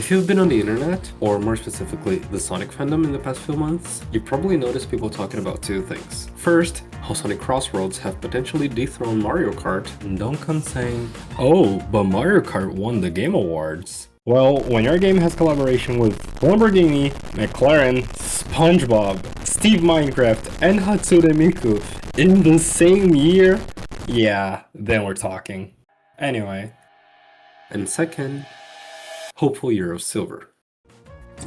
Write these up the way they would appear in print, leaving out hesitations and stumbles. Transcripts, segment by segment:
If you've been on the internet, or more specifically the Sonic fandom in the past few months, you've probably noticed people talking about two things. First, how Sonic Crossroads have potentially dethroned Mario Kart, and don't come saying, "Oh, but Mario Kart won the Game Awards." Well, when your game has collaboration with Lamborghini, McLaren, SpongeBob, Steve Minecraft, and Hatsune Miku in the same year, yeah, then we're talking. Anyway. And second, hopeful year of Silver.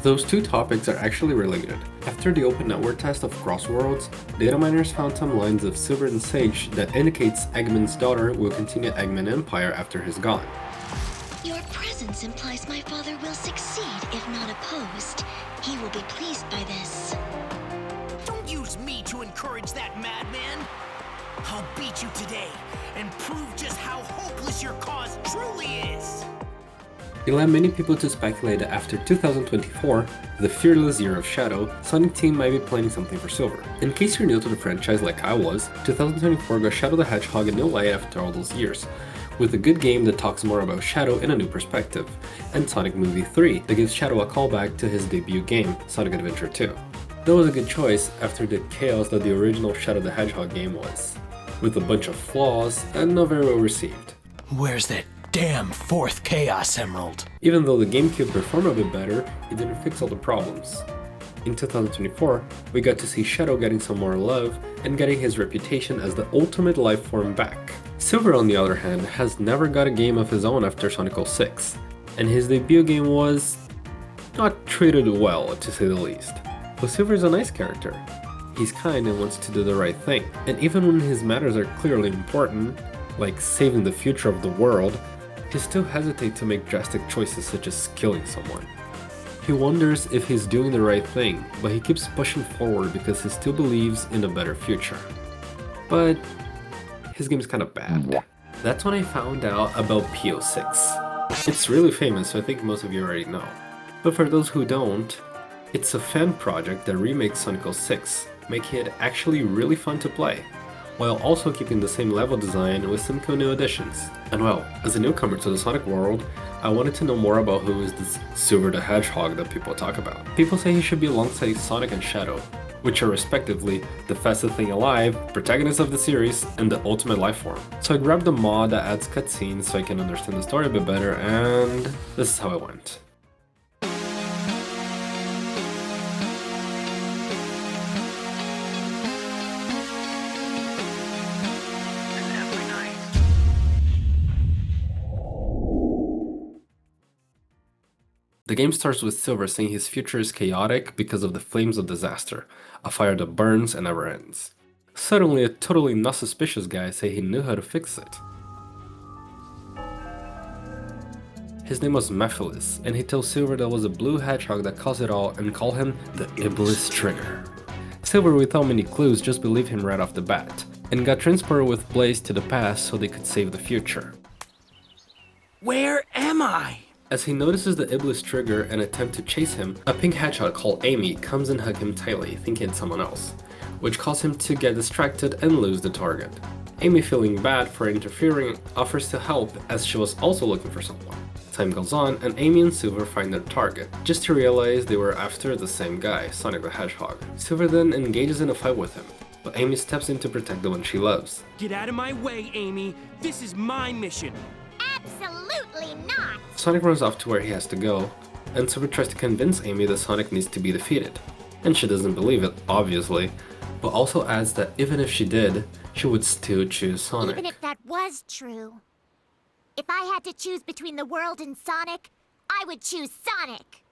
Those two topics are actually related. After the open network test of Crossworlds, data miners found some lines of Silver and Sage that indicates Eggman's daughter will continue Eggman Empire after he's gone. Your presence implies my father will succeed if not opposed. He will be pleased by this. Don't use me to encourage that madman. I'll beat you today and prove just how hopeless your cause truly is. It led many people to speculate that after 2024, the fearless year of Shadow, Sonic Team might be planning something for Silver. In case you're new to the franchise like I was, 2024 got Shadow the Hedgehog a new light after all those years, with a good game that talks more about Shadow in a new perspective, and Sonic Movie 3 that gives Shadow a callback to his debut game, Sonic Adventure 2. That was a good choice after the chaos that the original Shadow the Hedgehog game was, with a bunch of flaws and not very well received. Where's that damn fourth Chaos Emerald? Even though the GameCube performed a bit better, it didn't fix all the problems. In 2024, we got to see Shadow getting some more love and getting his reputation as the ultimate life form back. Silver, on the other hand, has never got a game of his own after Sonic 06, and his debut game was not treated well, to say the least. But Silver is a nice character. He's kind and wants to do the right thing, and even when his matters are clearly important, like saving the future of the world, he still hesitates to make drastic choices such as killing someone. He wonders if he's doing the right thing, but he keeps pushing forward because he still believes in a better future. But his game's kinda bad. That's when I found out about PO6. It's really famous, so I think most of you already know. But for those who don't, it's a fan project that remakes Sonic 06, making it actually really fun to play, while also keeping the same level design with some cool new additions. And well, as a newcomer to the Sonic world, I wanted to know more about who is this Silver the Hedgehog that people talk about. People say he should be alongside Sonic and Shadow, which are respectively the fastest thing alive, protagonist of the series, and the ultimate life form. So I grabbed a mod that adds cutscenes so I can understand the story a bit better, and this is how it went. The game starts with Silver saying his future is chaotic because of the flames of disaster, a fire that burns and never ends. Suddenly, a totally not suspicious guy say he knew how to fix it. His name was Mephiles, and he tells Silver there was a blue hedgehog that caused it all and called him the Iblis Trigger. Silver, without many clues, just believed him right off the bat, and got transported with Blaze to the past so they could save the future. Where am I? As he notices the Iblis Trigger and attempt to chase him, a pink hedgehog called Amy comes and hugs him tightly, thinking it's someone else, which causes him to get distracted and lose the target. Amy, feeling bad for interfering, offers to help as she was also looking for someone. Time goes on and Amy and Silver find their target, just to realize they were after the same guy, Sonic the Hedgehog. Silver then engages in a fight with him, but Amy steps in to protect the one she loves. Get out of my way, Amy. This is my mission. Absolutely not! Sonic runs off to where he has to go, and Silver tries to convince Amy that Sonic needs to be defeated. And she doesn't believe it, obviously, but also adds that even if she did, she would still choose Sonic. Even if that was true, if I had to choose between the world and Sonic, I would choose Sonic!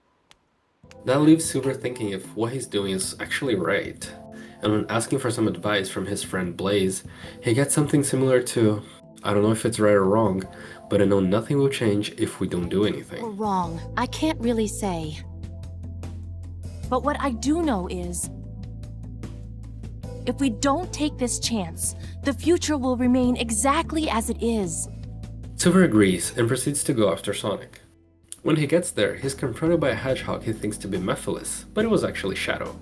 That leaves Silver thinking if what he's doing is actually right, and when asking for some advice from his friend Blaze, he gets something similar to, I don't know if it's right or wrong, but I know nothing will change if we don't do Or anything. wrong, I can't really say. But what I do know is, if we don't take this chance, the future will remain exactly as it is. Silver agrees and proceeds to go after Sonic. When he gets there, he's confronted by a hedgehog he thinks to be Mephiles, but it was actually Shadow.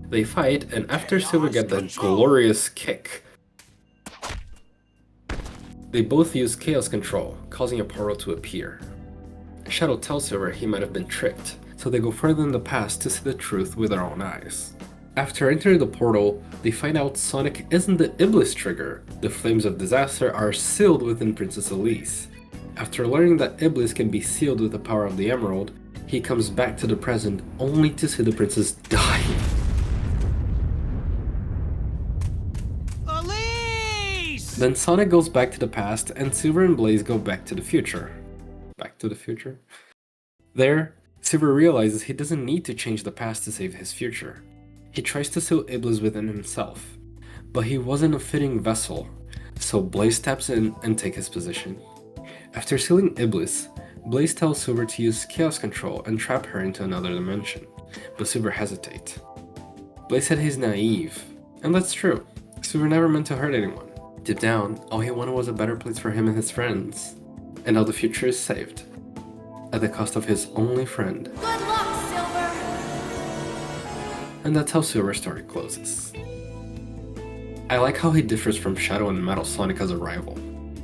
They fight, and after Silver gets that glorious kick, they both use Chaos Control, causing a portal to appear. Shadow tells Silver he might have been tricked, so they go further in the past to see the truth with their own eyes. After entering the portal, they find out Sonic isn't the Iblis trigger. The flames of disaster are sealed within Princess Elise. After learning that Iblis can be sealed with the power of the Emerald, he comes back to the present only to see the princess die. Elise! Then Sonic goes back to the past and Silver and Blaze go back to the future. Back to the future? There, Silver realizes he doesn't need to change the past to save his future. He tries to seal Iblis within himself, but he wasn't a fitting vessel, so Blaze steps in and takes his position. After sealing Iblis, Blaze tells Silver to use Chaos Control and trap her into another dimension, but Silver hesitates. Blaze said he's naive, and that's true. Silver never meant to hurt anyone. Deep down, all he wanted was a better place for him and his friends. And now the future is saved, at the cost of his only friend. Good luck, Silver! And that's how Silver's story closes. I like how he differs from Shadow and Metal Sonic as a rival.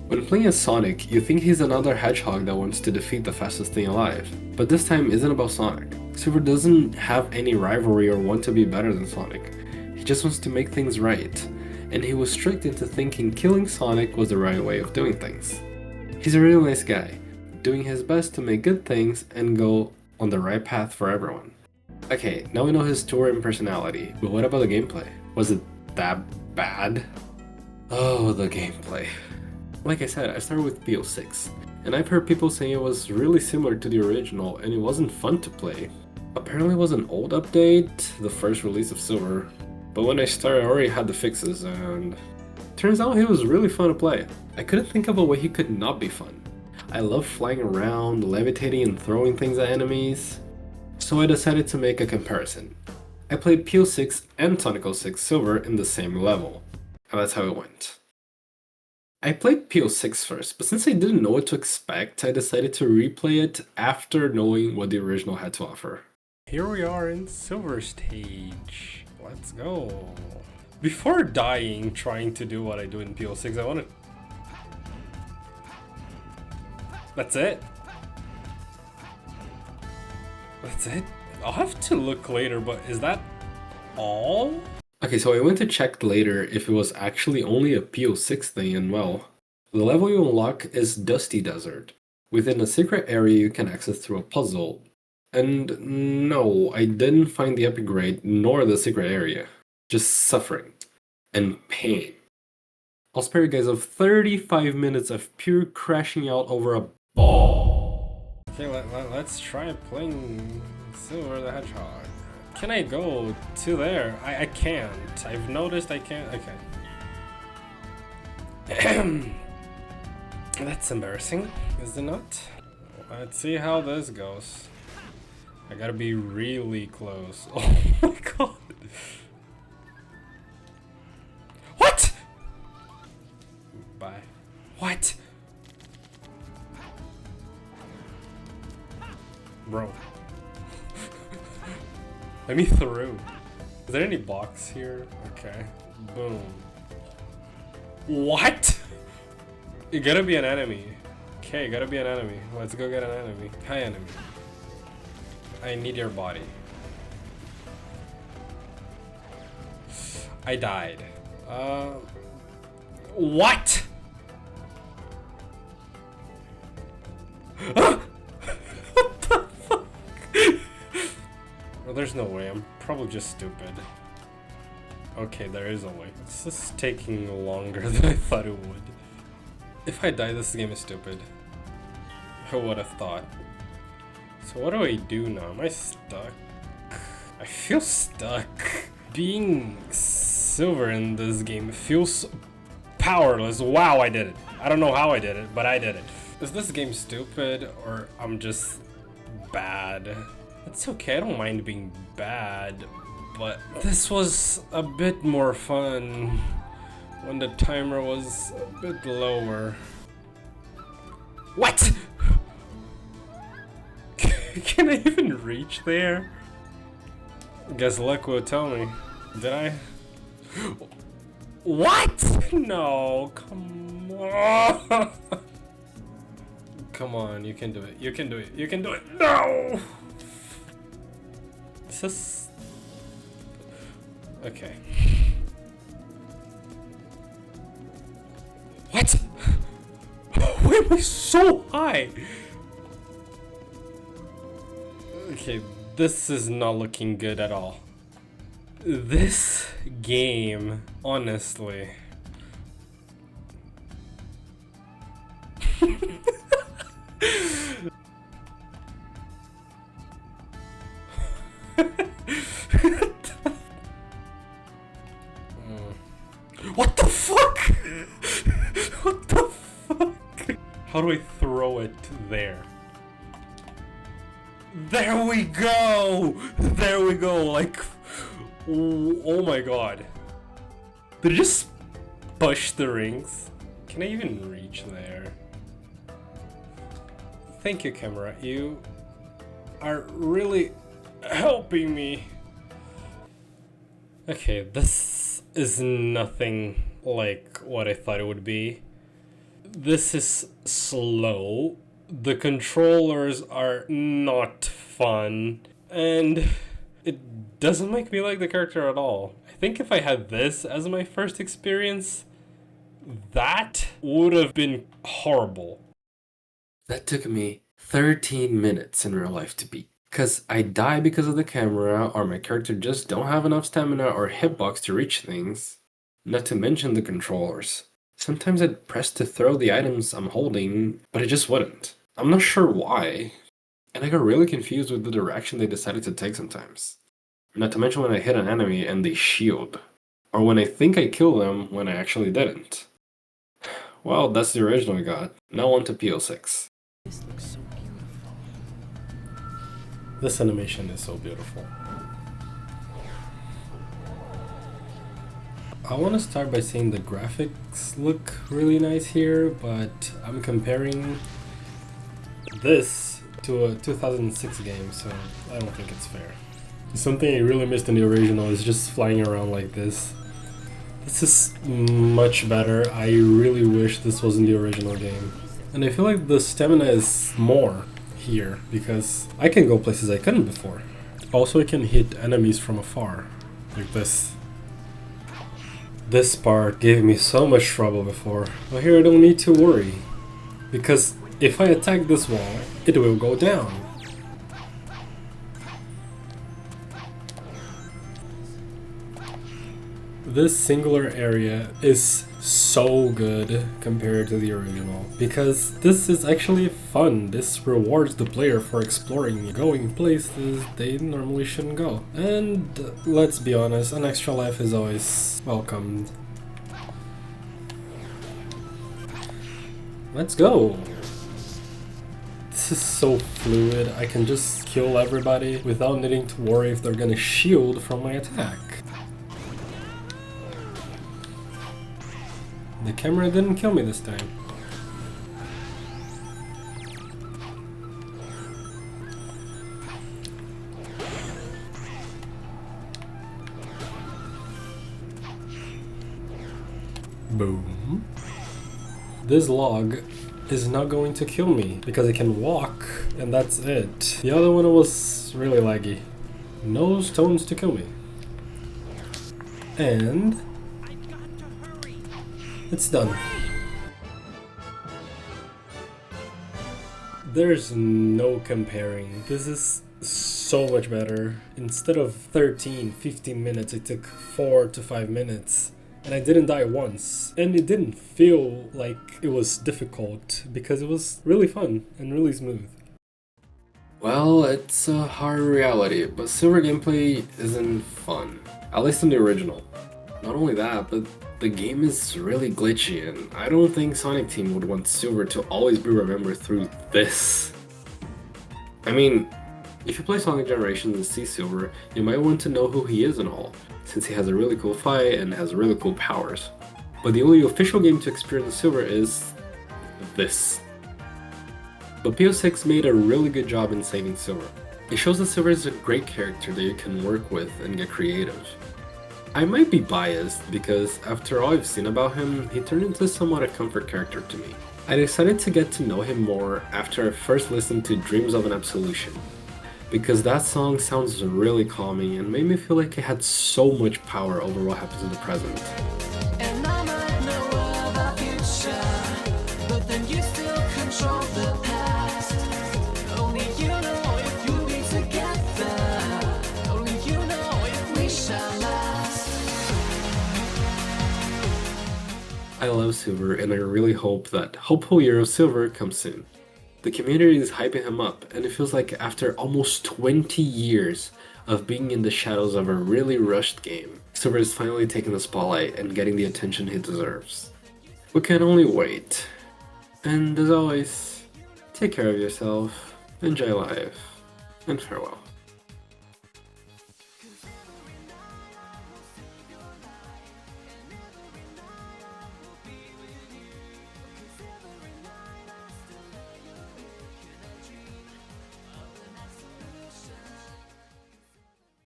When playing as Sonic, you think he's another hedgehog that wants to defeat the fastest thing alive, but this time isn't about Sonic. Silver doesn't have any rivalry or want to be better than Sonic. He just wants to make things right, and he was tricked into thinking killing Sonic was the right way of doing things. He's a really nice guy, doing his best to make good things and go on the right path for everyone. Okay, now we know his story and personality, but what about the gameplay? Was it that bad? Oh, the gameplay. Like I said, I started with PO6, and I've heard people saying it was really similar to the original and it wasn't fun to play. Apparently it was an old update, the first release of Silver, but when I started I already had the fixes and turns out he was really fun to play. I couldn't think of a way he could not be fun. I love flying around, levitating and throwing things at enemies, so I decided to make a comparison. I played PO6 and Sonic 06 Silver in the same level, and that's how it went. I played PO6 first, but since I didn't know what to expect, I decided to replay it after knowing what the original had to offer. Here we are in Silver stage. Let's go. Before dying trying to do what I do in PO6, I want to... That's it? That's it? I'll have to look later, but is that all? Okay, so I went to check later if it was actually only a PO6 thing, and well, the level you unlock is Dusty Desert. Within a secret area you can access through a puzzle. And no, I didn't find the upgrade nor the secret area. Just suffering and pain. I'll spare you guys of 35 minutes of pure crashing out over a ball. Okay, let's try playing Silver the Hedgehog. Can I go to there? I can't. I've noticed I can't. Okay. That's embarrassing, is it not? Let's see how this goes. I gotta be really close. Oh my god. What? Bye. What? Bro. Let me through. Is there any box here? Okay. Boom. What? You gotta be an enemy. Okay, gotta be an enemy. Let's go get an enemy. Hi, enemy. I need your body. I died. What? What the fuck? Well, there's no way. I'm probably just stupid. Okay, there is a way. This is taking longer than I thought it would. If I die, this game is stupid. Who would have thought? So what do I do now? Am I stuck? I feel stuck. Being Silver in this game feels powerless. Wow, I did it. I don't know how I did it, but I did it. Is this game stupid or I'm just bad? It's okay, I don't mind being bad, but this was a bit more fun when the timer was a bit lower. What? Can I even reach there? Guess luck will tell me. Did I? What? No, come on. Come on, you can do it. You can do it. You can do it. No! This is... Okay. What? Why am I so high? Okay, this is not looking good at all. This game, honestly... What the fuck? What the fuck? How do I throw it there? There we go! There we go! Like, oh my god. Did it just push the rings? Can I even reach there? Thank you, camera. You are really helping me. Okay, this is nothing like what I thought it would be. This is slow. The controllers are not fun. And it doesn't make me like the character at all. I think if I had this as my first experience, that would have been horrible. That took me 13 minutes in real life to beat. Because I die because of the camera, or my character just don't have enough stamina or hitbox to reach things. Not to mention the controllers. Sometimes I'd press to throw the items I'm holding, but it just wouldn't. I'm not sure why. And I got really confused with the direction they decided to take sometimes. Not to mention when I hit an enemy and they shield. Or when I think I kill them when I actually didn't. Well, that's the original I got. Now on to PO6. This looks so beautiful. This animation is so beautiful. I want to start by saying the graphics look really nice here, but I'm comparing this to a 2006 game, so I don't think it's fair. Something I really missed in the original is just flying around like this. This is much better. I really wish this was in the original game. And I feel like the stamina is more here, because I can go places I couldn't before. Also, I can hit enemies from afar, like this. This part gave me so much trouble before, but here I don't need to worry, because if I attack this wall, it will go down. This singular area is so good compared to the original, because this is actually fun. This rewards the player for exploring, going places they normally shouldn't go. And let's be honest, an extra life is always welcomed. Let's go! This is so fluid, I can just kill everybody without needing to worry if they're gonna shield from my attack. The camera didn't kill me this time. Boom. This log is not going to kill me because I can walk and that's it. The other one was really laggy. No stones to kill me. And it's done. There's no comparing. This is so much better. Instead of 15 minutes, it took 4 to 5 minutes. And I didn't die once. And it didn't feel like it was difficult, because it was really fun and really smooth. Well, it's a hard reality, but Silver gameplay isn't fun. At least in the original. Not only that, but the game is really glitchy, and I don't think Sonic Team would want Silver to always be remembered through this. I mean, if you play Sonic Generations and see Silver, you might want to know who he is and all, since he has a really cool fight and has really cool powers. But the only official game to experience Silver is this. But PO6 made a really good job in saving Silver. It shows that Silver is a great character that you can work with and get creative. I might be biased because after all I've seen about him, he turned into somewhat a comfort character to me. I decided to get to know him more after I first listened to Dreams of an Absolution, because that song sounds really calming and made me feel like it had so much power over what happens in the present. And I might know of our future, but then you still control the past. Only you know if you'll be together. Only you know if we shall last. I love Silver, and I really hope that Hopeful Year of Silver comes soon. The community is hyping him up, and it feels like after almost 20 years of being in the shadows of a really rushed game, Silver is finally taking the spotlight and getting the attention he deserves. We can only wait. And as always, take care of yourself, enjoy life, and farewell.